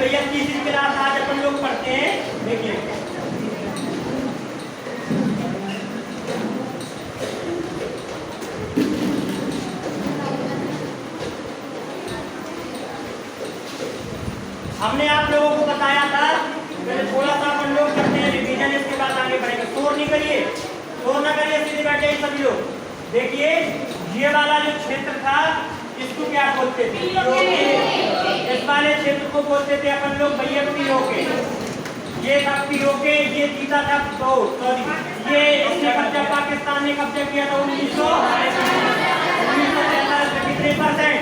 भैया तीसरी क्लास आज अपन लोग पढ़ते हैं। देखिए हमने आप लोगों को बताया था, थोड़ा सा अपन लोग करते हैं रिवीजन, इसके बाद आगे बढ़ेंगे। शोर नहीं करिए, शोर ना करिए, सीधे बैठे सभी लोग। देखिए ये वाला जो क्षेत्र था इसको क्या बोलते थे? इस वाले क्षेत्र को बोलते थे अपन लोग भैया पीओके। ये था पीओके, ये जीता था सॉरी ये इसने कब्जा, पाकिस्तान ने कब्जा किया था 1947 में। कितने %?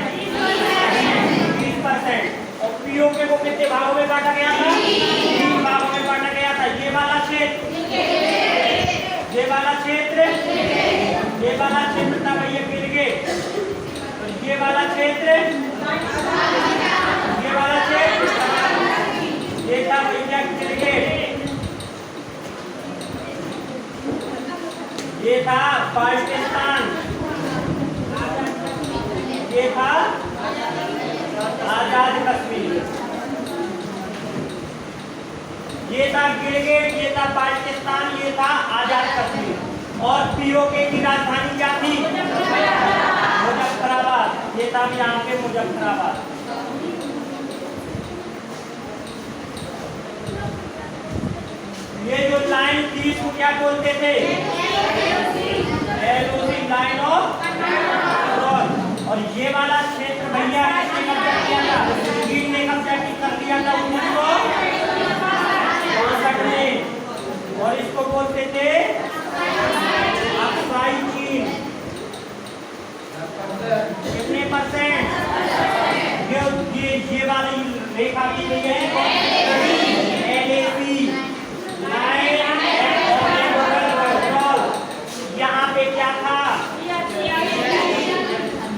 20%। और पीओके को कितने भागों में बांटा गया था? 3 भागों में बांटा गया था। ये वाला क्षेत्र, ये वाला क्षेत्र, ये वाला क्षेत्र था भैया गिलगित। ये वाला क्षेत्र, ये वाला क्षेत्र, ये था भैया गिलगित। ये था पाकिस्तान, ये था आजाद कश्मीर। ये था गिलगित, ये था पाकिस्तान, ये था आजाद कश्मीर। और पीओके की राजधानी क्या थी? मुजफ्फराबाद। ये था यहाँ पे मुजफ्फराबाद। ये जो लाइन थी इसको क्या बोलते थे? LOC, line of control. और ये वाला क्षेत्र भैया किसने कब्जा किया था? चीन ने कब्जा कर दिया था 1962 में। और इसको बोलते थे अक्साई चीन। कितने %? ये वाली रेखा की गई है LAC, लाइन ऑफ कंट्रोल। यहाँ पे क्या था?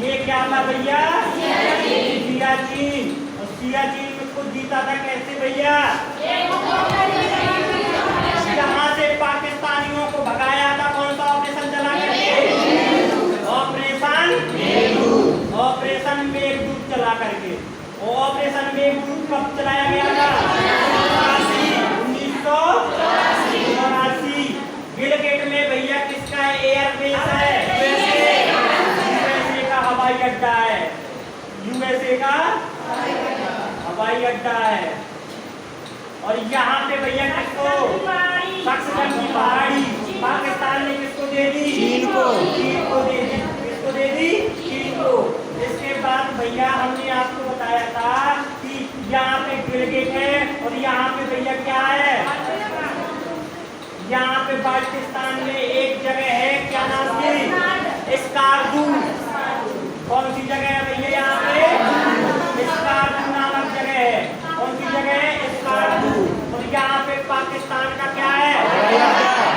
ये क्या था भैया? सियाचिन। और सियाचिन में खुद जीता था कैसे भैया? यहाँ से पाकिस्तानियों को भगाया था। कौन सा ऑपरेशन चला करके? ऑपरेशन मेघदूत चला करके। ऑपरेशन मेघदूत कब चलाया गया था? 1984। गिलगित में भैया किसका एयरबेस है? यूएसए का हवाई अड्डा है। यूएसए का हवाई अड्डा है। और यहाँ पे भैया किसको? सक्सन की पहाड़ी पाकिस्तान ने किसको दे दी? चीन को। चीन को दे दी। किसको दे दी? चीन को। इसके बाद भैया हमने आपको बताया था कि यहाँ पे गिलगित है और यहाँ पे भैया क्या है? यहाँ पे पाकिस्तान में एक जगह है, क्या नाम है? स्कार्दू। कौन सी जगह है भैया? यहाँ पे स्कार्दू नामक जगह है। कौन सी जगह है? स्कार्दू। और यहाँ पे पाकिस्तान का क्या है?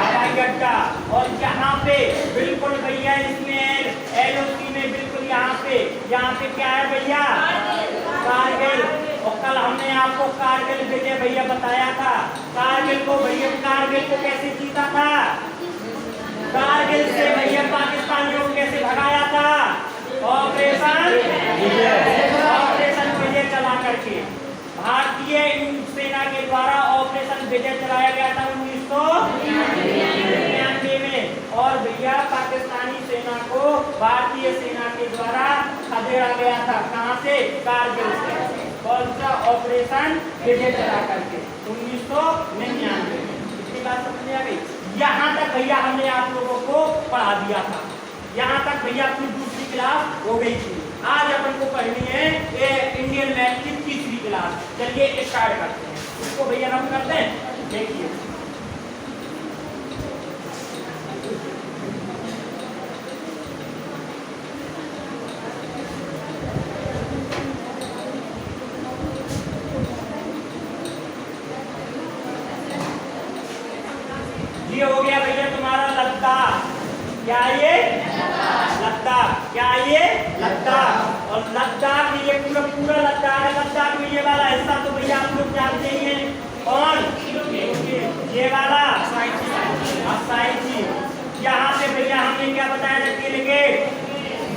हवाई अड्डा। और यहाँ पे बिल्कुल भैया इसमें LOC में बिल्कुल यहाँ पे क्या है भैया? कारगिल। और कल हमने आपको कारगिल विजय भैया बताया था। कारगिल को कैसे जीता था? कारगिल से भैया पाकिस्तानियों को कैसे भगाया था? ऑपरेशन विजय चला करके। भारतीय सेना के द्वारा ऑपरेशन विजय चलाया गया था 1999 में। और भैया पाकिस्तानी सेना को भारतीय सेना के द्वारा खदेड़ा गया था। कहां से? कारगिल से। कौन सा? ऑपरेशन विजय चला करके 1999। इसकी बात समझ में आ गई? यहाँ तक भैया हमने आप लोगों को पढ़ा दिया था। यहाँ तक भैया अपनी दूसरी क्लास हो गई थी। आज अपन को पढ़नी है इंडियन मैथ की तीसरी क्लास। चलिए स्टार्ट करते हैं। इसको भैया हम करते हैं। देखिए ये हो गया भैया तुम्हारा लद्दाख। क्या ये? लद्दाख। क्या ये? लद्दाख। और लद्दाख ये पूरा लद्दाख है। लद्दाख में ये वाला हिस्सा तो भैया आप लोग जानते ही हैं। कौन? ये वाला असाइची। यहाँ पे भैया हमने क्या बताया था?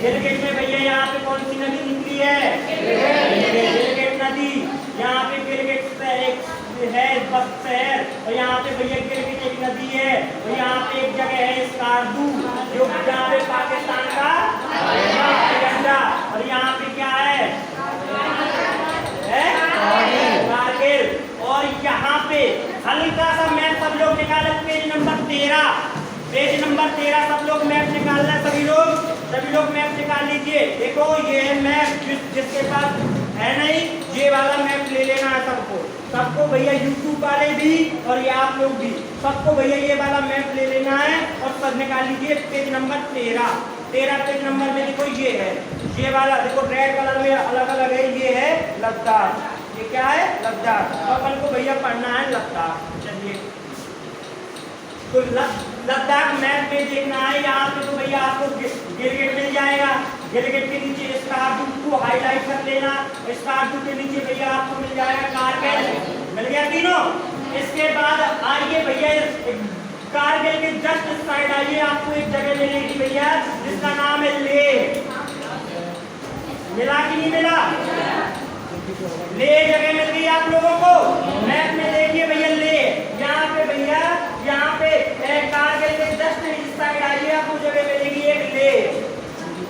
गिलगित में भैया यहाँ पे कौन सी नदी निकली है? गिलगित नदी। यहाँ पे गिलगित शहर एक है बस शहर, और यहाँ पे भैया गिलगित एक नदी है, और यहाँ पे एक जगह है स्कार्दू जो जहाँ पे पाकिस्तान का झंडा, और यहाँ पे क्या है कारगिल। और यहाँ पे हल्का सा मैप सब लोग निकाले, पेज नंबर 13, पेज नंबर 13 सब लोग मैप निकालना, सभी लोग मैप निकाल लीजिए। देखो ये है मैप, जिसके पास है नहीं ये वाला मैप ले लेना है सबको भैया, यूट्यूब वाले भी और ये आप लोग भी, सबको भैया ये वाला मैप ले लेना है और सब निकाल लीजिए। पेज नंबर 13 पेज नंबर में देखो ये है, ये वाला देखो रेड कलर में अलग अलग है, ये है लद्दाख, ये क्या है लद्दाख, तो अपन को भैया पढ़ना है लद्दाख। चलिए तो लद्दाख मैप में देखना है, यहाँ पे तो भैया आपको गिलगित मिल जाएगा, गिलगित के नीचे स्कार्दू को हाईलाइट कर लेना, स्कार्दू के नीचे भैया आपको मिल जाएगा कारगिल, मिल गया तीनों। इसके बाद आइए भैया कारगिल के जस्ट साइड आइए, आपको एक जगह मिलेगी भैया जिसका नाम है लेह, मिला कि नहीं मिला? लेह जगह मिल गई आप लोगों को, मैप में देखिए भैया लेह, यहाँ पे भैया यहाँ पे कारगिल के जस्ट इस साइड आइए, आपको जगह मिलेगी एक लेह।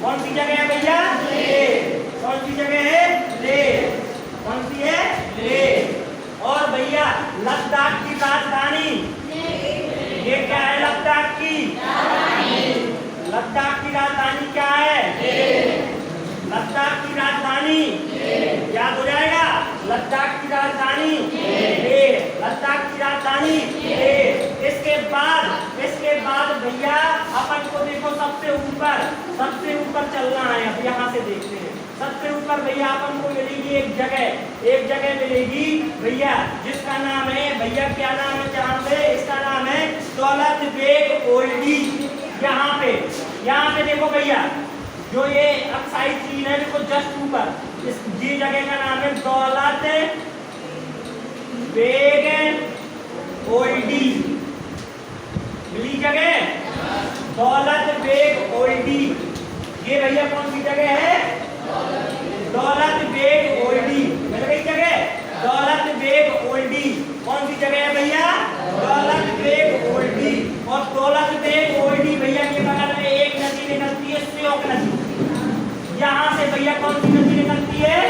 कौन सी जगह है भैया? लेह। कौन सी जगह है? लेह। कौन सी है? लेह। और भैया लद्दाख की राजधानी ये क्या है? लद्दाख की राजधानी क्या है? लद्दाख की राजधानी याद हो जाएगा, लद्दाख की राजधानी लद्दाख की राजधानी। इसके बाद भैया अपन को देखो सबसे ऊपर चलना है, अब यहाँ से देखते हैं सबसे ऊपर भैया अपन को मिलेगी एक जगह मिलेगी भैया जिसका नाम है भैया क्या नाम है जहाँ पे, इसका नाम है दौलत बेग ओल्डी। यहाँ पे देखो भैया जो ये अक्साई चीन है देखो जस्ट ऊपर, इस ये जगह का नाम है दौलत बेग ओल्डी, मिली जगह दौलत बेग ओल्डी। ये भैया कौन सी जगह है? दौलत बेग ओल्डी, मिल गई जगह दौलत बेग ओल्डी। कौन सी जगह है भैया? दौलत बेग ओल्डी। और दौलत बेग ओल्डी भैया के बगल में एक नदी निकलती है श्योक नदी, यहाँ से भैया कौन सी नदी निकलती है?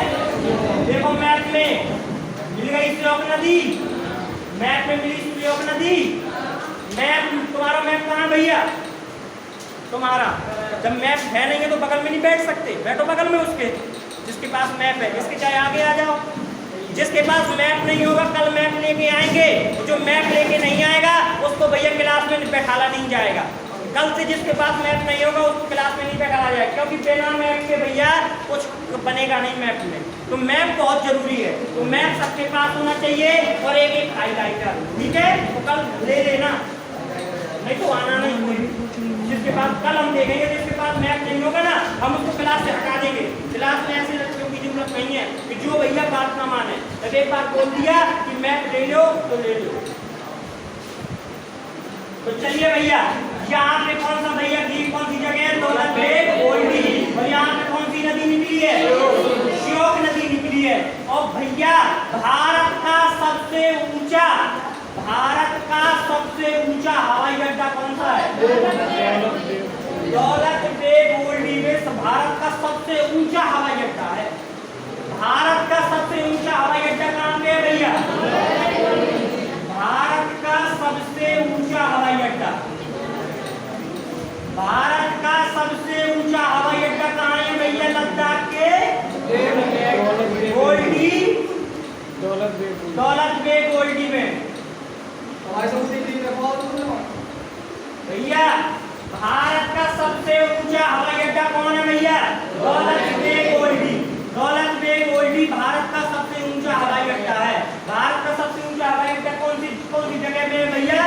देखो मैप में मिल गई श्योक नदी, मैप में मिली श्योक नदी। मैप तुम्हारा मैप कहाँ भैया? तुम्हारा जब मैप है नहीं है तो बगल में नहीं बैठ सकते, बैठो बगल में उसके जिसके पास मैप है, इसके चाहे आगे आ जाओ। जिसके पास मैप नहीं होगा कल मैप लेके आएंगे, जो मैप लेके नहीं आएगा उसको भैया क्लास में बैठाला नहीं जाएगा। कल से जिसके पास मैप नहीं होगा उसको क्लास में नहीं बैठाला जाएगा, क्योंकि बिना मैप के भैया कुछ बनेगा नहीं मैप में। तो मैप बहुत जरूरी है, तो मैप सबके पास होना चाहिए और एक हाईलाइटर, ठीक है? तो कल ले लेना, नहीं तो आना नहीं कोई। जिसके पास कल हम देखेंगे जिसके पास मैप नहीं होगा ना हम उसको क्लास से हटा देंगे, क्लास में ऐसे लड़कियों की जरूरत नहीं है कि जो भैया बात ना माने। जब एक बार बोल दिया कि मैप ले लो तो ले लो। तो चलिए भैया यहाँ पे कौन सा भैया की कौन सी जगह है? दौलत बेग ओल्डी। और यहाँ पे कौन सी नदी निकली है? श्योक नदी निकली है। और भैया भारत का सबसे ऊंचा हवाई अड्डा कौन सा है? दौलत बेग ओल्डी में भारत का सबसे ऊंचा हवाई अड्डा है। भारत का सबसे ऊंचा हवाई अड्डा कहाँ पे है भैया? भारत का सबसे ऊंचा हवाई अड्डा, भारत का सबसे ऊंचा हवाई अड्डा कहाँ है भैया? लद्दाख के ओल्डी, दौलत बेग ओल्डी में। भैया भारत का सबसे ऊंचा हवाई अड्डा कौन है भैया? दौलत बेग ओल्डी। दौलत बेग ओल्डी भारत का सबसे ऊंचा हवाई अड्डा है। भारत का सबसे ऊंचा हवाई अड्डा कौन सी जगह में है भैया?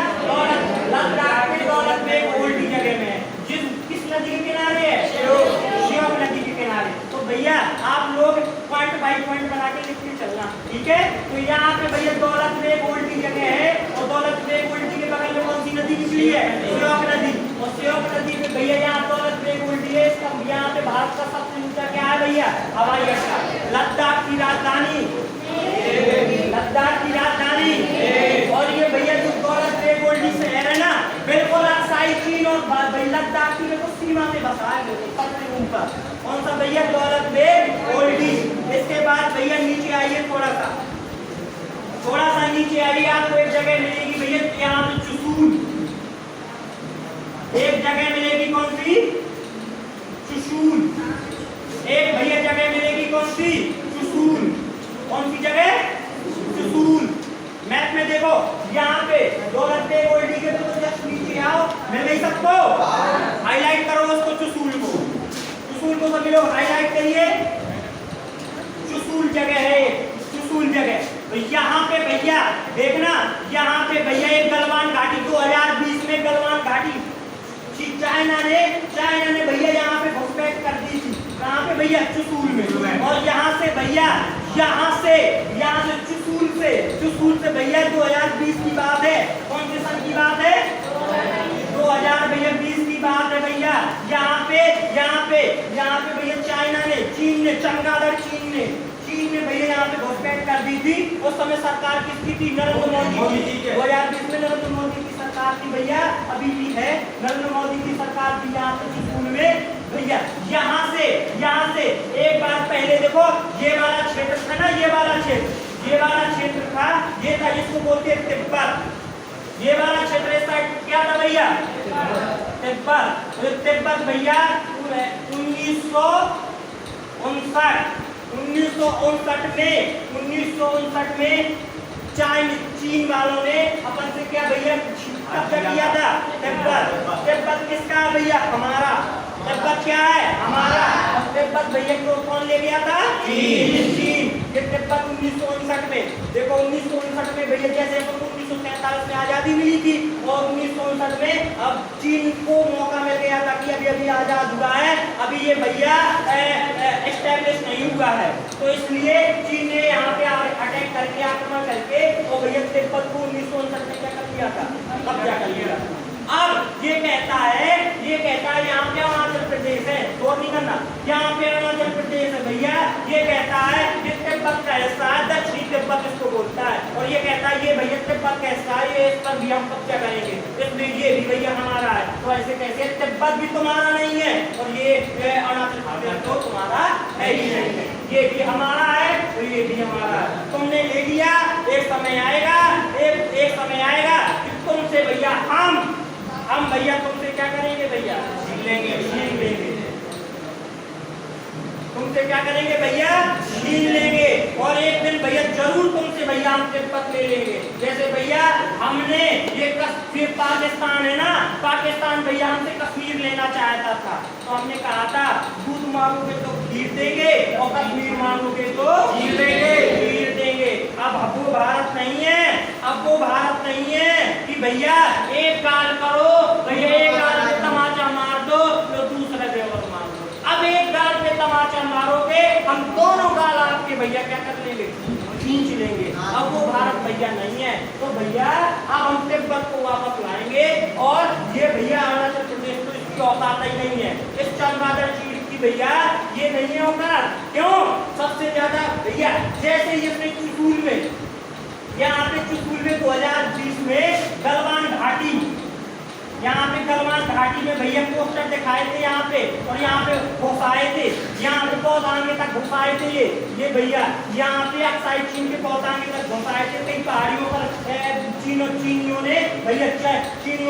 लद्दाख के दौलत बेग ओल्डी जगह में है। किस नदी के किनारे है? श्योक नदी के किनारे। तो भैया आप लोग पॉइंट बाई पॉइंट बना के लिख के चलना, ठीक है? तो यहाँ पे भैया दौलत बेग ओल्डी जगह है और दौलत बेग ओल्डी के बगल में कौन सी नदी निकली है? श्योक नदी। और श्योक नदी में भैया यहाँ दौलत बेग ओल्डी है, इसका यहाँ पे भारत का सबसे ऊंचा क्या है भैया? हवाई अड्डा। लद्दाख की राजधानी गद्दाफी ने तो सीमा में बसाया मेरे को सबसे ऊपर। कौन सा भैया? दौलत बेग ओल्डी। इसके बाद भैया नीचे आइए, थोड़ा सा नीचे आइए, आपको एक जगह मिलेगी भैया यहाँ पे चुसूल। एक जगह मिलेगी कौन सी? चुसूल। एक भैया जगह मिलेगी कौन सी? चुसूल। कौन सी जगह? चुसूल। मैप में देखो यहाँ पे दौलत बेग ओल्डी के तो जस्ट नीचे आओ, मिल नहीं सबको? हाईलाइट करो उसको, चुसूल को सब लोग हाईलाइट करिए। चुसूल जगह है, चुसूल जगह। तो यहाँ पे भैया देखना, यहाँ पे भैया एक गलवान घाटी 2020 में गलवान घाटी चाइना ने भैया यहाँ पे घुसपैठ कर दी थी। कहाँ पे भैया? चुसूल में। और यहाँ से भैया चुसूल से भैया 2020 की बात है। कौन से सन की बात है? 2020 की बात है भैया। यहाँ पे भैया चाइना ने, चीन ने, चमगादड़ चीन ने भैया यहाँ पे घुसपैठ कर दी थी। उस समय सरकार किसकी थी? नरेंद्र मोदी की। 2020 में नरेंद्र मोदी की सरकार थी भैया, अभी भी है। नरेंद्र मोदी की सरकार थी यहाँ पे चुसूल में भैया। यहाँ से एक बार पहले देखो, ये वाला क्षेत्र था ना, ये वाला क्षेत्र था, ये था जिसको बोलते हैं तिब्बत। ये वाला क्षेत्र इस साइड क्या था भैया? तिब्बत भैया 1959 में चीन वालों ने अपन से क्या भैया कब्जा किया था? तिब्बत किसका भैया? हमारा। तिब्बत क्या है? हमारा। और तिब्बत भैया को कौन ले गया था? चीन। ये तिब्बत 1959 में देखो, 1959 में भैया जैसे 1947 में आजादी मिली थी, और 1959 में अब चीन को मौका मिल गया था कि अभी आजाद हुआ है, अभी ये भैया एस्टैब्लिश नहीं हुआ है। तो इसलिए चीन ने यहाँ पे अटैक करके, आक्रमण करके, और भैया तिब्बत को 1959 में क्या कर लिया था? कब्जा कर लिया। अब ये कहता है यहाँ पे अरुणाचल प्रदेश है, और नहीं करना, यहाँ पे अरुणाचल प्रदेश है भैया। ये कहता है कि तिब्बत का हिस्सा है, दक्षिणी तिब्बत इसको बोलता है, और ये कहता है ये भैया तिब्बत का हिस्सा है, ये इस पर भी हम कब्जा करेंगे, इसलिए ये भी भैया हमारा है। तो ऐसे कैसे? तिब्बत भी तुम्हारा नहीं है, और ये अरुणाचल प्रदेश तो तुम्हारा है ही नहीं, ये भी हमारा है, तो ये भी हमारा है। तुमने ले लिया, एक समय आएगा कि तुमसे भैया हम भैया तुमसे क्या करेंगे भैया? छीन लेंगे। तुमसे क्या करेंगे भैया? छीन लेंगे। और एक दिन भैया जरूर तुमसे भैया हम तिब्बत ले लेंगे। जैसे भैया हमने ये पाकिस्तान है ना, पाकिस्तान भैया हमसे कश्मीर लेना चाहता था, तो हमने कहा था दूध मांगोगे तो खीर देंगे, और कश्मीर मांगोगे तो खीर देंगे। अब वो भारत नहीं है कि भैया एक गाल करो भैया, एक गाल पे तमाचा मार दो तो दूसरा देवर मार दो। अब एक गाल पे तमाचा मारोगे, हम दोनों गाल आपके भैया क्या कर लेंगे? खींच लेंगे। अब वो भारत भैया नहीं है, तो भैया अब हम तिब्बत को वापस लाएंगे, और ये भैया अरुणाचल प्रदेश तो इसकी औकात ही नहीं है, इस चमगादड़ चीड़ की भैया ये नहीं है औकात। क्यों? सबसे ज्यादा भैया जैसे ये अपने चुसूल में, यहाँ पे चुसूल में 2020 में गलवान घाटी, यहाँ पे गलवान घाटी में भैया पोस्टर दिखाए थे यहाँ पे, और यहाँ पे घुसाए थे, यहाँ पे पौधांगे तक घुसाए थे ये भैया, यहाँ पे अक्साई चीन के पौधांगे तक घुसाए थे। कई पहाड़ियों पर चीनियों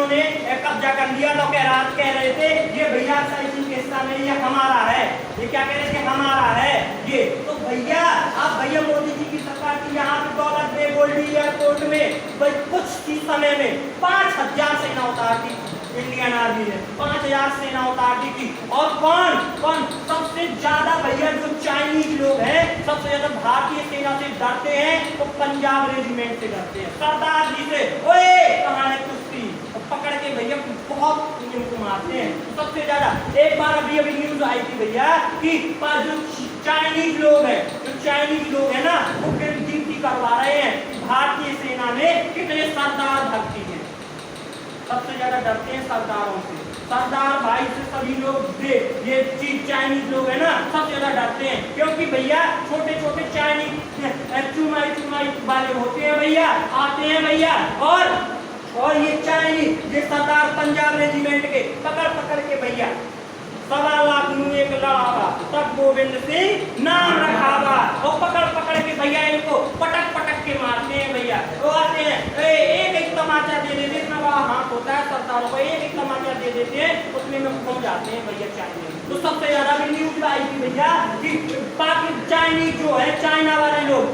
ने कब्जा कर लिया, तो कह रहे थे ये भैया अक्साई चीन के हिस्सा में, ये हमारा है, ये क्या कह रहे थे? हमारा है ये। तो भैया अब भैया मोदी जी की सरकार की यहाँ पे दौलत बेग ओल्डी एयरपोर्ट में कुछ ही समय में 5000 सेना उतार दी, इंडियन आर्मी ने 5000 सेना उतार दी थी। और कौन सबसे ज्यादा भैया जो चाइनीज लोग हैं, सबसे ज्यादा भारतीय सेना से डरते हैं, तो पंजाब रेजिमेंट से डरते हैं, सरदार जी से। ओए कहां है कुश्ती, पकड़ के भैया बहुत उनको मारते हैं सबसे ज्यादा। एक बार अभी न्यूज आई थी भैया कि जो चाइनीज लोग हैं ना, वो गिनती करवा रहे हैं भारतीय सेना में कितने सरदार भर्ती हैं। सबसे ज्यादा डरते हैं सरदारों से, सरदार भाई से सभी लोग, ये चाइनीज लोग है ना, सबसे ज्यादा डरते हैं, क्योंकि भैया छोटे छोटे चाइनीज चुमाई वाले होते हैं भैया, आते हैं भैया, और और ये चाइनीज, ये सरदार पंजाब रेजिमेंट के पकड़ पकड़ के भैया 1.25 लाख में एक लड़ावा, तब गोविंद सिंह नाम रखावा। और पकड़ पकड़ के भैया इनको पटक पटक के मारते हैं भैया। वो आते हैं, एक एक तमाचा दे देते हैं, इतना बड़ा हाथ होता है सरदारों को, एक एक तमाचा दे देते हैं, उसमें में घूम जाते हैं भैया चाइनीज। तो सबसे ज्यादा भी न्यूज आई थी भैया कि बाकी चाइनीज जो है, चाइना वाले लोग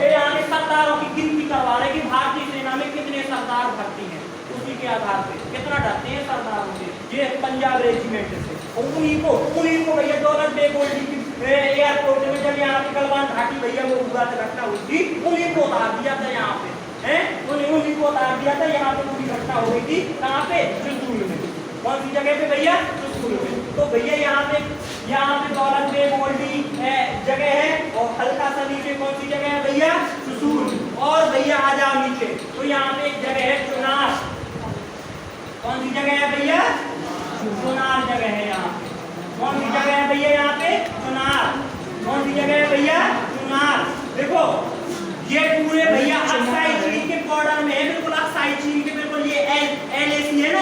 यहाँ के सरदारों की गिनती करवा रहे कि भारतीय सेना में कितने सरदार भर्ती हैं, उसी के आधार पे कितना डरते हैं सरदारों से, ये पंजाब रेजिमेंट से। उन्हीं को भैया दौलत बेग ओल्डी की एयरपोर्ट में जब यहाँ पे गलवान घाटी भैया वो हुआ था, घटना हुई थी, उन्हीं को उतार दिया था यहाँ पे, हैं उन्हीं को उतार दिया था। यहाँ पे पूरी घटना हो गई थी, कहाँ पे, चुसूल में। कौन सी जगह पे भैया, चुसूल में। तो भैया यहाँ पे दौलत बेग ओल्डी जगह है, और हल्का सा नीचे कौन सी जगह है भैया, चुसूल। और भैया आ जाओ नीचे, तो यहाँ पे एक जगह है चुनार। कौन सी जगह है भैया, चुनार जगह है यहाँ पे। कौन सी जगह है भैया, यहाँ पे चुनार। कौन सी जगह है भैया, चुनार। देखो ये पूरे भैया अक्साई चीन के बॉर्डर में है, बिल्कुल अक्साई चीन के बिल्कुल, ये एलएसी है ना,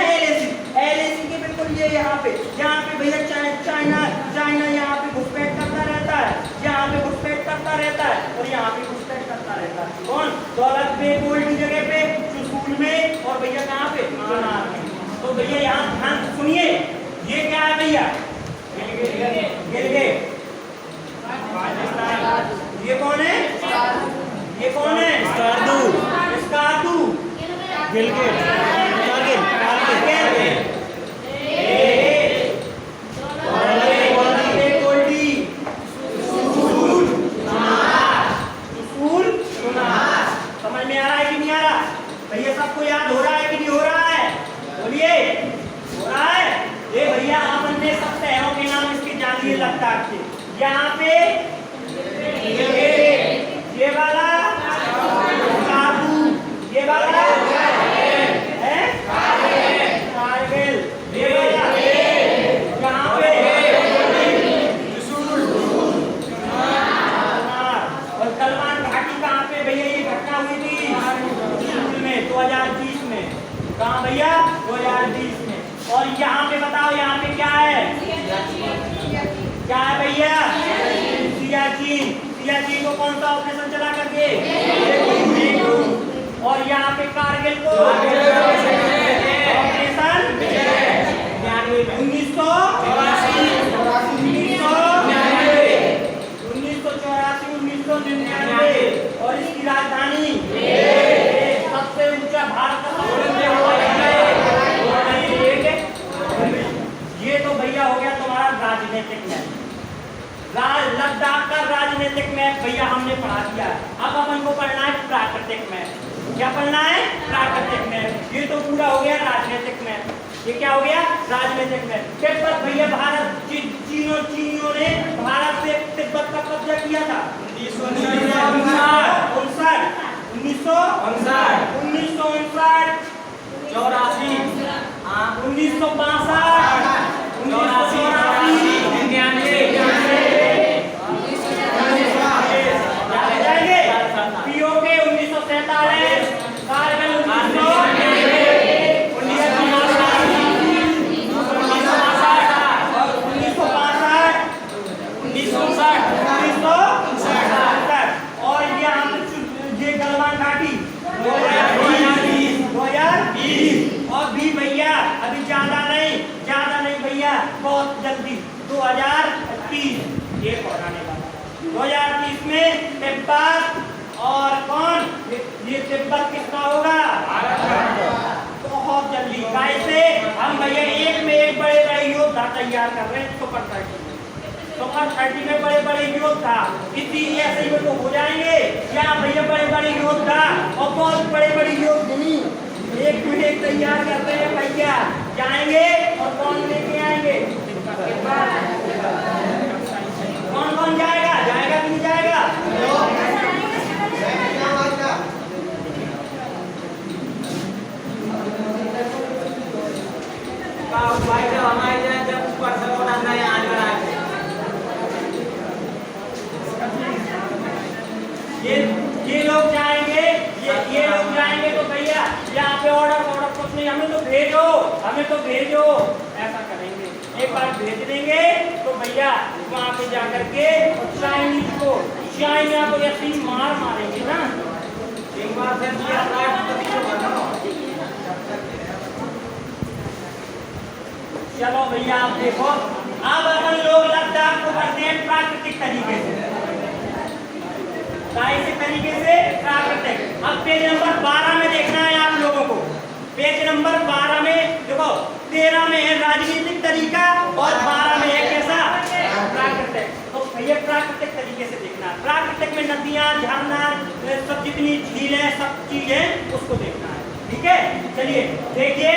एलएसी के बिल्कुल ये यहाँ पे भैया चाइना यहाँ पे घुसपैठ करता रहता है, यहाँ पे घुसपैठ करता रहता है, और यहाँ पे घुसपैठ करता रहता है। कौन, दौलत बेग ओल्डी जगह पे, चुसूल में, और भैया कहाँ पे, चुनार में। तो भैया यहाँ ध्यान सुनिए, ये क्या है भैया, गिलगित। ये कौन है, ये कौन है, स्कार्दू, गिलगित, समझ में आ रहा है कि नहीं आ रहा भैया, सबको याद हो रहा है कि नहीं हो रहा है, बोलिए, हो रहा है। ये भैया अपन ने सब शहरों के नाम इसके जानिए लद्दाख के। यहाँ पे ये वाला काबू, ये वाला है कारगिल, ये वाला यहाँ पे और गलवान घाटी कहाँ पे भैया, ये घटना हुई थी में 2020 में। कहाँ भैया, 2020 में। और यहाँ पे बताओ, यहाँ पे क्या है, क्या है भैया, सियाचिन को कौन सा ऑपरेशन चला करके, और यहाँ पे कारगिल को ऑपरेशन 1999, और इसकी राजधानी सबसे ऊंचा भारत का ये तो भैया हो गया तुम्हारा राजनीतिक मैप, लद्दाख का राजनीतिक मैप भैया हमने पढ़ा दिया। अब अपन को पढ़ना है प्राकृतिक मैप। क्या पढ़ना है, प्राकृतिक मैप। ये तो पूरा हो गया राजनीतिक मैप, ये क्या हो गया, राजनीतिक मैप। तिब्बत भैया भारत, चीनियों ने भारत से तिब्बत का कब्जा किया था 1959, 84, और ये गलवान घाटी 2020 और भी भैया अभी ज्यादा नहीं भैया, बहुत जल्दी 2030 ये पढ़ाने वाला 2030 में तिब्बत, और कौन, ये तिब्बत किसका होगा, बहुत जल्दी। कैसे, हम भैया एक में एक बड़े बड़े योद्धा तैयार कर रहे हैं, सुपर 30 में बड़े बड़े योद्धा, इसी ऐसे ही तो हो जाएंगे क्या भैया, बड़े बड़े योद्धा और बहुत बड़े बड़े योद्धनी एक में एक तैयार कर रहे हैं भैया। जाएंगे और कौन लेके आएंगे, कौन जाएगा कि नहीं जाएगा, हमारे जब ऊपर से बनाना है आज ये लोग जाएंगे, ये लोग जाएंगे तो भैया यहाँ पे ऑर्डर कुछ नहीं, हमें तो भेजो ऐसा करेंगे। एक बार भेज देंगे तो भैया वहाँ पे जाकर के चाइनीज को ऐसी मार मारेंगे ना। एक बार चलो भैया आप देखो, अब अपन लोग लद्दाख को करते हैं प्राकृतिक तरीके से, तरीके से प्राकृतिक। अब पेज नंबर 12 में देखना है आप लोगों को। पेज नंबर 12 में देखो, 13 में है राजनीतिक तरीका और 12 में है कैसा प्राकृतिक। तो भैया प्राकृतिक तरीके से देखना है। प्राकृतिक में नदियां, झरना, सब जितनी झील है, सब चीजें उसको देखना है। ठीक है, चलिए देखिए।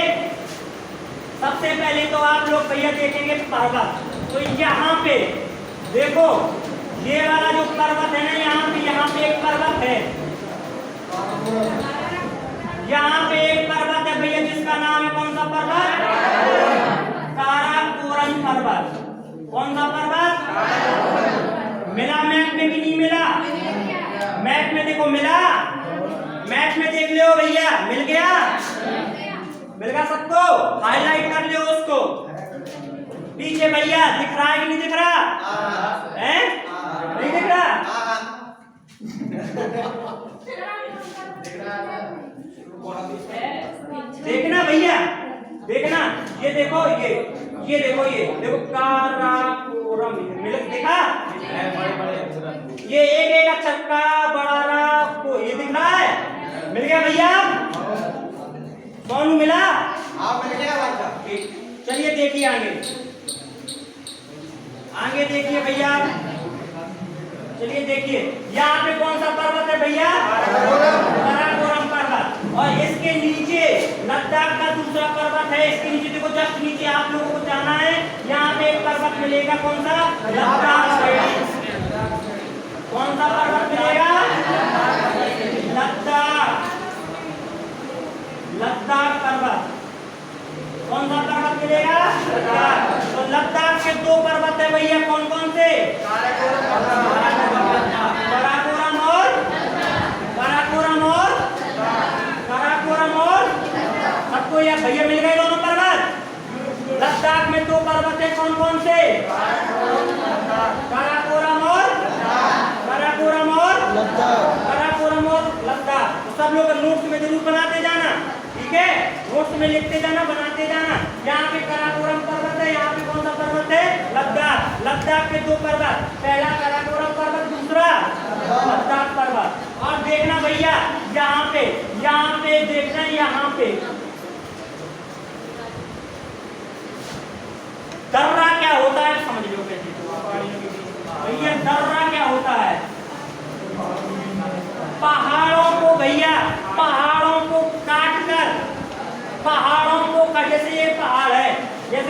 सबसे पहले तो आप लोग भैया देखेंगे पर्वत। तो यहाँ पे देखो, ये वाला जो पर्वत है ना, यहाँ पे एक पर्वत है, यहाँ पे एक पर्वत है भैया, जिसका नाम है कौन सा पर्वत? काराकोरम पर्वत। कौन सा पर्वत? मिला मैप में कि नहीं मिला? मैप में देखो, मिला। मैप में देख लो भैया, मिल गया? मिल गया सबको? हाईलाइट कर लो उसको। पीछे भैया दिख रहा है कि नहीं दिख रहा है? नहीं दिख रहा? देखना भैया, देखना। ये देखो, ये देखो काराकोरम, मिल दिखा? ये एक अक्षर का बड़ा रा को ये दिख रहा है? मिल गया भैया? सोनू मिला? आप मिल गया भाई साहब। चलिए देखिए आगे देखिए भैया। चलिए देखिए, यहाँ पे कौन सा पर्वत है भैया? काराकोरम पर्वत। और इसके नीचे लद्दाख का दूसरा पर्वत है। इसके नीचे देखो, जस्ट नीचे आप लोगों को जाना है। यहाँ पे एक पर्वत मिलेगा, कौन सा? लद्दाख। कौन सा पर्वत मिलेगा? लद्दाख पर्वत। कौन सा पर्वत मिलेगा? लद्दाख। तो लद्दाख के दो पर्वत है भैया, कौन कौन से? काराकोरम और सबको यार भैया मिल गए दोनों पर्वत। लद्दाख में दो पर्वत है, कौन कौन से? काराकोरम और लद्दाख। तो सब लोग नोट्स में जरूर बनाते जाना, ठीक है? नोट्स में लिखते जाना, बनाते जाना। यहाँ पे काराकोरम पर्वत है, यहाँ पे कौन सा पर्वत है? लद्दाख। लद्दाख के दो पर्वत, पहला काराकोरम पर्वत, दूसरा लद्दाख पर्वत। और देखना भैया, यहाँ पे देखना, यहाँ पे दर्रा क्या होता है समझ लो भैया। दर्रा क्या होता है? पहाड़ों को भैया, पहाड़ों को काटकर, जैसे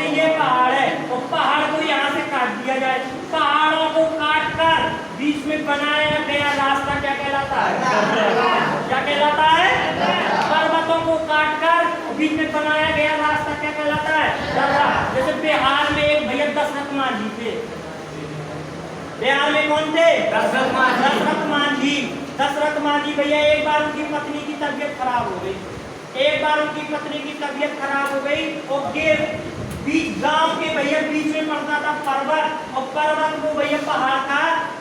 ये पहाड़ है, तो पहाड़ को यहाँ से काट दिया जाए। पहाड़ों को काटकर बीच में बनाया गया रास्ता क्या कहलाता है? पर्वतों को काटकर बीच में बनाया गया रास्ता क्या कहलाता है? दर्रा। जैसे बिहार में एक भैया दशरथ मांझी थे। बिहार में कौन थे? दशरथ मांझी भैया, एक बार उनकी पत्नी की तबीयत खराब हो गई। और बीच गांव के भैया बीच में पड़ता था पर्वत, और पर्वत को भैया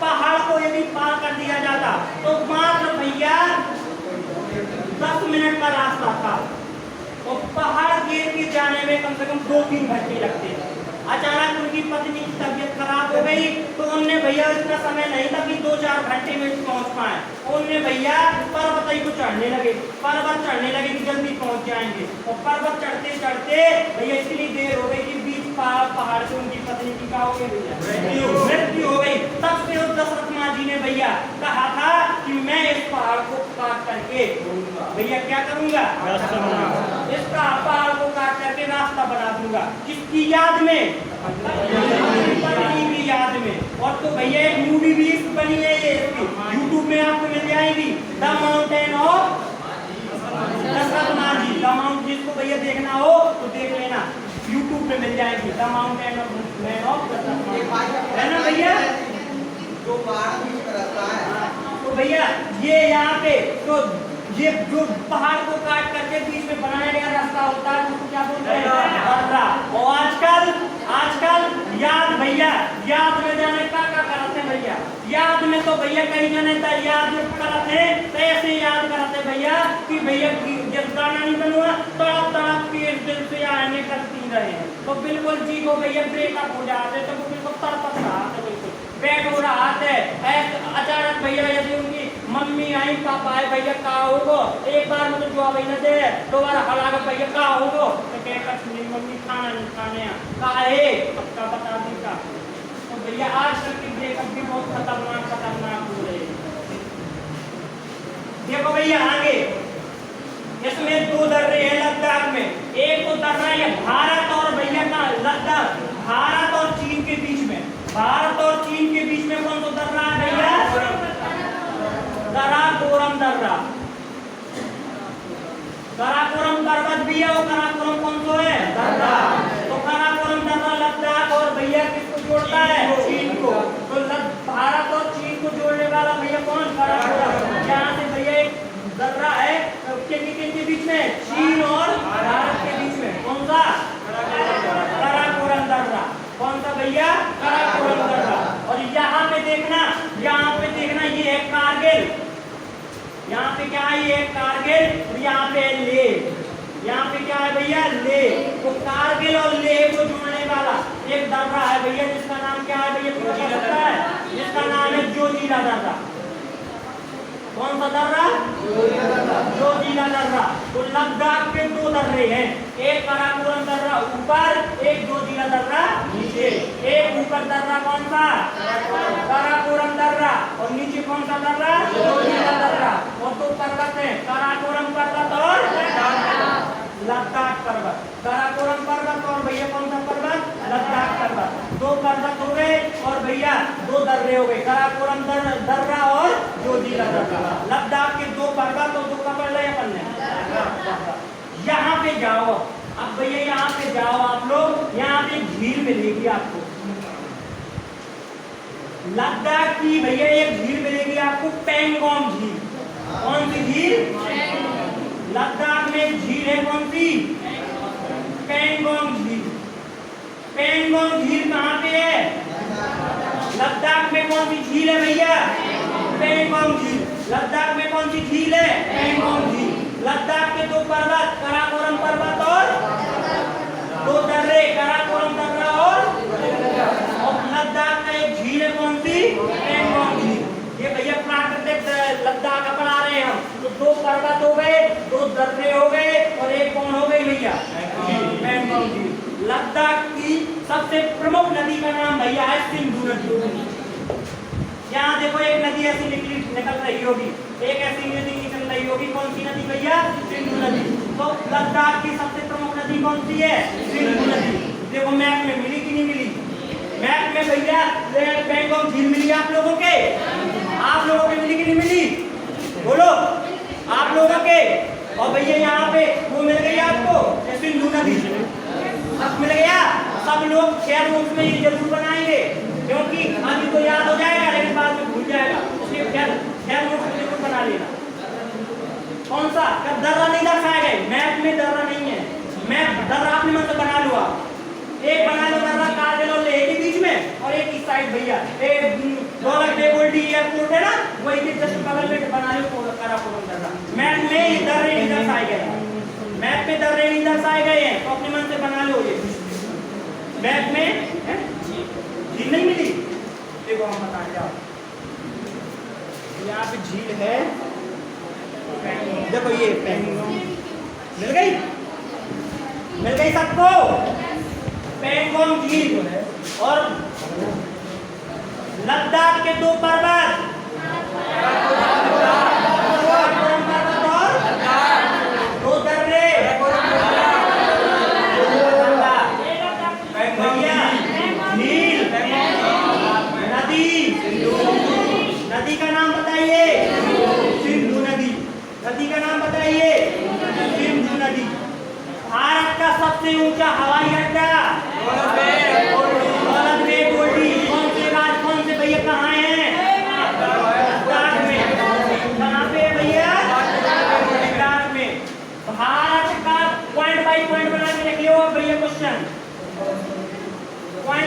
पहाड़ को यदि पार कर दिया जाता तो मात्र भैया 10 मिनट का रास्ता था। और पहाड़ गिर के जाने में कम से कम 2-3 घंटे लगते। अचानक उनकी पत्नी की तबीयत खराब हो गई, तो उनने भैया इतना समय नहीं था कि 2-4 घंटे में पहुंच पाए। उनने भैया पर्वत को चढ़ने लगे कि जल्दी पहुंच जाएंगे। और पर्वत चढ़ते चढ़ते भैया इतनी देर हो गई कि बीच पहाड़ से उनकी पत्नी की क्या हो गई? मृत्यु हो गई। तब से उस दशरथ मांझी ने भैया कहा था कि मैं इस पहाड़ को काट करके भैया क्या करूंगा? इस पहाड़ को काट करके रास्ता बना दूंगा। किसकी याद में? पत्नी की याद में। और तो भैया एक मूवी भी बनी है, ये यूट्यूब में आपको मिल जाएगी, the mountain of Dashrath Manjhi. The mountain, जिसको भैया देखना हो तो देख लेना, यूट्यूब पे मिल जाएगी, the mountain of Dashrath Manjhi, है ना भैया? जो पहाड़ बीच में रहता है। तो भैया ये यहाँ पे तो ये जो पहाड़ को काट करके बीच में बनाया गया रास्ता होता है उसको क्या बोलते हैं? दर्रा। और आजकल याद भैया, याद में जाने का करते हैं भैया, याद में तो भैया कहीं जाने था, याद में कराते तो ऐसे याद कराते भैया कि भैया जब गाना नहीं बनवा तड़प के दिल से आने करती रहे, तो बिल्कुल जी को भैया ब्रेकअप हो जाते, तो वो बिल्कुल तड़प रहा था, बिल्कुल बैठ हो रहा है। अचानक भैया यदि उनकी मम्मी आई पापा आए भैया कहा होगो, एक बार में तो जवाब ही न दे, दोबारा हला कर भैया कहा होगो, तो कहकर मेरी मम्मी खाना नहीं खाने कहा है पक्का बता दी का। तो भैया आज तक की ब्रेकअप भी बहुत खतरनाक हो रहे हैं। देखो भैया आगे इसमें दो दर्रे हैं लद्दाख में, एक तो दर्रा है भारत और भैया का लद्दाख, भारत और चीन के बीच में, भारत और चीन के बीच में कौन सा दर्रा है भैया? काराकोरम दर्रा। काराकोरम पर्वत भी है और काराकोरम कौन सा है? दर्रा। तो काराकोरम दर्रा लद्दाख और भैया किसको जोड़ता है? चीन को। तो भारत और चीन को जोड़ने वाला भैया कौन? काराकोरम। यहाँ से भैया एक दर्रा है किन के बीच में? चीन और भारत के बीच में। कौन सा? काराकोरम दर्रा। कौन सा भैया? काराकोरम दर्रा। और यहाँ पे देखना ये है कारगिल, यहाँ पे क्या है? ये कारगिल और यहाँ पे लेह, यहाँ पे क्या है भैया? लेह। तो कारगिल और लेह को जोड़ने वाला एक दर्रा है भैया, जिसका नाम क्या है भैया? तुम्हें पता है? जिसका नाम है जोजिला दर्रा। कौन सा दर्रा? जोजिला दर्रा। तो लद्दाख के दो दर्रे हैं, एक काराकोरम दर्रा ऊपर, एक जोजिला दर्रा नीचे। एक ऊपर दर्रा कौन सा? काराकोरम दर्रा, और नीचे कौन सा दर्रा? जोजिला दर्रा। और दो पर्वत हैं, काराकोरम पर्वत और लद्दाख पर्वत। काराकोरम पर्वत और भैया कौन सा पर्वत? लद्दाख पर्वत। दो पर्वत हो गए और भैया दो दर्रे हो गए, काराकोरम दर्रा और जोजिला दर्रा। लद्दाख के दो पर्वत और दो का पढ़ लिया अपन ने। यहाँ पे जाओ अब भैया, यहाँ पे जाओ आप लोग, यहाँ पे झील मिलेगी आपको लद्दाख की भैया, एक झील मिलेगी आपको पेंगोंग झील। कौन सी झील? लद्दाख में एक झील है, कौन सी? पेंगोंग झील। पेंगोंग झील कहाँ पे है? लद्दाख में कौन सी झील है भैया? पेंगोंग झील। लद्दाख में कौन सी झील है? पेंगोंग झील। लद्दाख के दो पर्वत, काराकोरम पर्वत और दो दर्रे, काराकोरम दर्रा और लद्दाख का एक झील है, कौन सी? पेंगोंग झील। ये भैया प्राकृतिक लद्दाख का पढ़ा रहे हैं हम। तो दो पर्वत हो गए, दो दर्रे हो गए और एक कौन हो गई भैया? पेंगोंग झील। लद्दाख की सबसे प्रमुख नदी का नाम भैया है सिंधु नदी। यहाँ देखो एक नदी ऐसी निकल रही होगी, एक ऐसी नदी निकल रही होगी, कौन सी नदी भैया? सिंधु नदी। तो लद्दाख की सबसे प्रमुख नदी कौन सी है? सिंधु नदी। देखो मैप में मिली कि नहीं मिली? मैप में भैया पेंगोंग झील मिली आप लोगों के? आप लोगों के मिली कि नहीं मिली? बोलो आप लोगों के। और भैया यहाँ पे वो मिल गई आपको सिंधु नदी, सब मिल गया। सब लोग खैर उसमें ये जरूर बनाएंगे, क्योंकि अभी तो याद हो जाएगा लेकिन बाद में भूल जाएगा, इसलिए खैर वो जरूर बना लेना। कौन सा? दर्रा नहीं दर्शाया गया, मैप में दर्रा नहीं है। मैप दर्रा आपने मन से बना लो, आप एक बना लो दर्रा कारगिल और लेह के बीच में, और एक इस साइड भैया दौलत बेगोल्डी एयरपोर्ट है ना, वही के जस्ट बगल में बना लो काराकोरम दर्रा। मैप में दर्रे नहीं दर्शाए गए, मैप में दर्रे नहीं दर्शाए गए हैं, तो अपने मन से बना लो। ये मैप में झील नहीं मिली, देखो हम बताएंगे आपको। यहाँ पे झील है, देखो ये पेंगोंग मिल गई सबको पेंगोंग झील। और लद्दाख के दो पर्वत, और दो दर्रे, झील, नदी का नाम बताइए? सिंधु नदी। नदी का नाम बताइए? सिंधु नदी। भारत का सबसे ऊंचा हवाई अड्डा दौलत बेगोल्डी। कौन से भैया कहाँ हैं? लद्दाख में।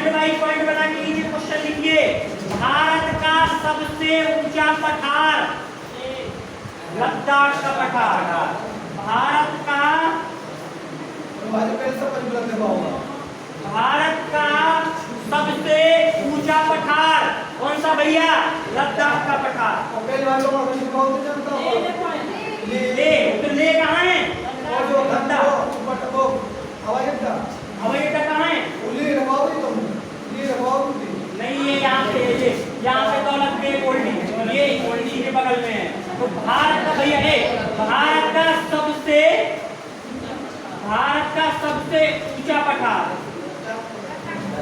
पॉइंट बाई पॉइंट बना के लीजिए, क्वेश्चन लिखिए। भारत का सबसे ऊंचा पठार लद्दाख का पठार। भारत का सबसे ऊंचा पठार कौन सा भैया? लद्दाख का पठार। ले तो ले कहाँ है? हवाई अड्डा कहाँ है? नहीं, ये यहाँ पे दौलत बेग होल्डिंग, ये होल्डिंग के बगल में है। तो भारत का भैया है, भारत का सबसे ऊंचा पठार,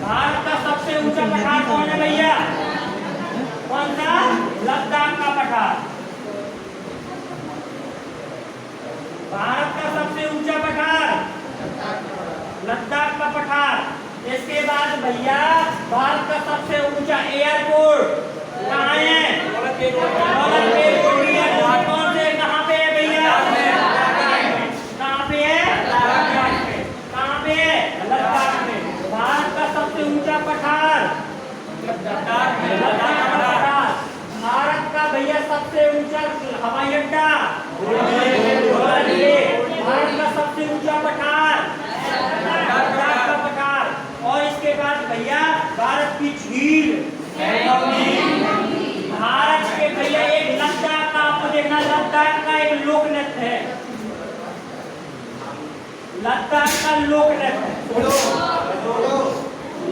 भारत का सबसे ऊंचा पठार कौन है भैया? कौन सा? लद्दाख का पठार। भारत का सबसे ऊंचा पठार लद्दाख का पठार। इसके बाद भैया भारत का सबसे ऊंचा एयरपोर्ट कहाँ है? दौलत बेग एयरपोर्ट। कौन से, कहाँ पे है भैया? कहाँ पे है? कहाँ पे है? लद्दाख में। भारत का सबसे ऊंचा पठार लद्दाख का पठार। भारत का भैया सबसे ऊंचा हवाई अड्डा भारत का सबसे ऊंचा पठार लद्दाख का पठार। और इसके बाद भैया भारत की झील, भारत के भैया एक लद्दाख का, आपको देखना, लद्दाख का एक लोक नृत्य है, लद्दाख का लोक नृत्य,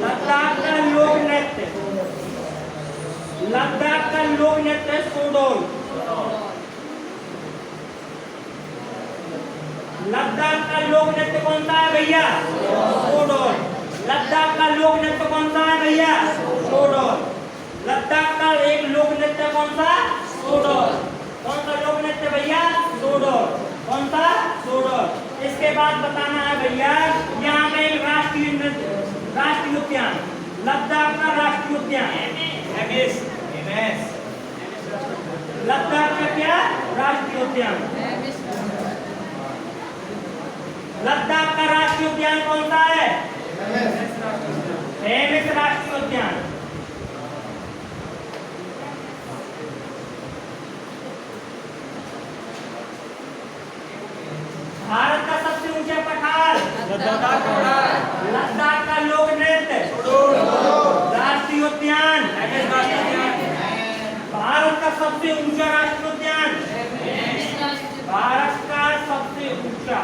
लद्दाख का लोक नृत्य, लद्दाख का लोक नृत्य सोडोल। लद्दाख का लोक नृत्य कौन सा है भैया? सोडोल। लद्दाख का लोक नृत्य कौन सा है भैया? सोडोल। लद्दाख का एक लोक नृत्य कौन सा? सोडोल। कौन सा लोक नृत्य भैया? सोडोल। कौन सा? सोडोल। इसके बाद बताना है भैया यहाँ पे एक राष्ट्रीय उद्यान, लद्दाख का राष्ट्रीय उद्यान, लद्दाख का क्या राष्ट्रीय उद्यान? लद्दाख का राष्ट्रीय उद्यान कौन सा है? हेमिस राष्ट्रीय उद्यान। भारत का सबसे ऊंचा पठार लद्दाख का लोक नृत्य राष्ट्रीय उद्यान। भारत का सबसे ऊंचा राष्ट्रीय उद्यान, भारत का सबसे ऊंचा,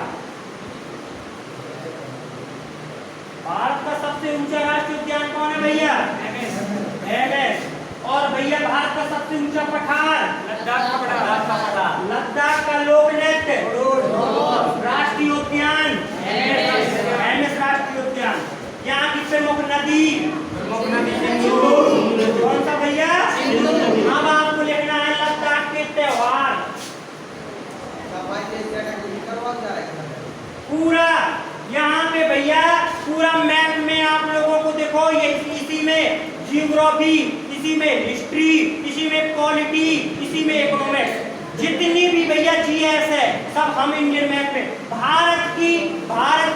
भारत का सबसे ऊंचा राष्ट्रीय उद्यान कौन है भैया? एमएस। और भैया भारत का सबसे ऊंचा पठार लद्दाख का पठार, लद्दाख का लोक नृत्य राष्ट्रीय उद्यान, एमएस राष्ट्रीय उद्यान। यहाँ की प्रमुख नदी कौन सा भैया? अब आपको लिखना है लद्दाख के त्योहार, पूरा यहाँ पे भैया पूरा मैप में आप लोगों को देखो, ये इसी में जियोग्राफी, इसी में हिस्ट्री, इसी में पॉलिटी, इसी में इकोनॉमिक्स, जितनी भी भैया जीएस है सब हम इंडियन मैप में, भारत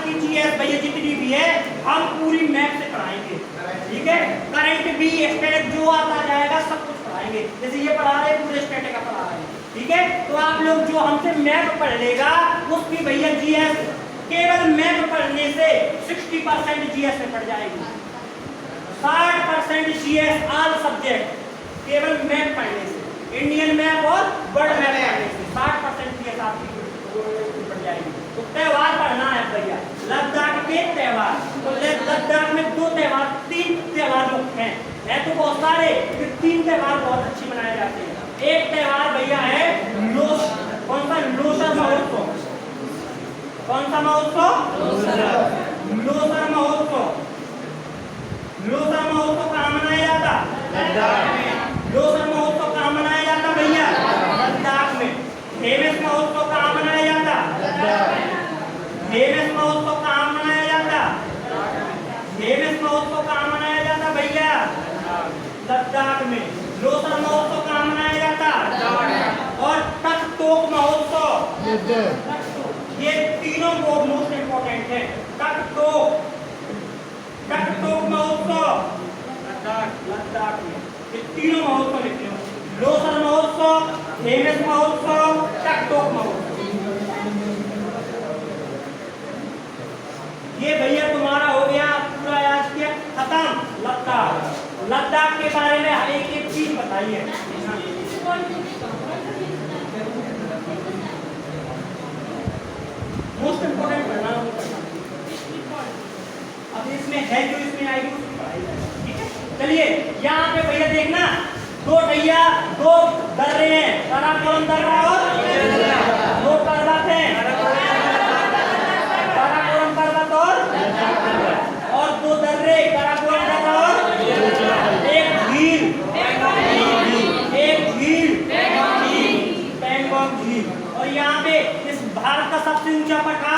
की जीएस भैया जितनी भी है हम पूरी मैप से पढ़ाएंगे, ठीक है। करंट भी स्टैटिक जो आता जाएगा सब कुछ पढ़ाएंगे, जैसे ये पढ़ा रहे पूरे स्टैटिक का पढ़ा रहे हैं, ठीक है। तो आप लोग जो हमसे मैप पढ़ लेगा उसकी भैया जीएस केवल मैप पढ़ने से 60% जीएस में पड़ जाएगी, 60% जीएस ऑल सब्जेक्ट केवल मैप पढ़ने से, इंडियन मैप और वर्ल्ड मैप पढ़ने से 60% जीएस आपकी पड़ जाएगी। तो त्योहार पढ़ना है भैया, लद्दाख के त्योहार, तो लद्दाख में 3 त्योहार मुख्य हैं, तो बहुत सारे, 3 त्योहार बहुत अच्छी मनाए जाते हैं। एक त्योहार भैया है लोसर महोत्सव। कौन सा महोत्सव? लोसर महोत्सव। लोसर महोत्सव कहाँ मनाया जाता? लोसर महोत्सव कहाँ मनाया जाता भैया? लद्दाख में। हेमिस महोत्सव कहाँ मनाया जाता? हेमिस महोत्सव कहाँ मनाया जाता? हेमिस महोत्सव कहाँ मनाया जाता भैया? लद्दाख में। लोसर महोत्सव कहाँ मनाया जाता? और तकतोक महोत्सव, ये तीनों मोस्ट इंपोर्टेंट है। तकतोक महोत्सव लद्दाख में ये तीनों महोत्सव लिखे हो, लोसर महोत्सव, हेमस महोत्सव, टकटोक महोत्सव। ये भैया तुम्हारा हो गया पूरा आज के खत्म। लद्दाख, लद्दाख के बारे में हर एक चीज बताइए। मोस्ट इम्पोर्टेंट पढ़ना। अब इसमें है जो इसमें आएगी उसकी पढ़ाई करें, ठीक है। चलिए यहाँ पे भैया देखना, दो दर्रे हैं, काराकोरम दर्रा और दो पर्वत हैं, काराकोरम पर्वत और दो दर्रे, काराकोरम दर्रा और एक झील पैंगोंग झील। और यहाँ पे इस भारत का सबसे ऊंचा पठार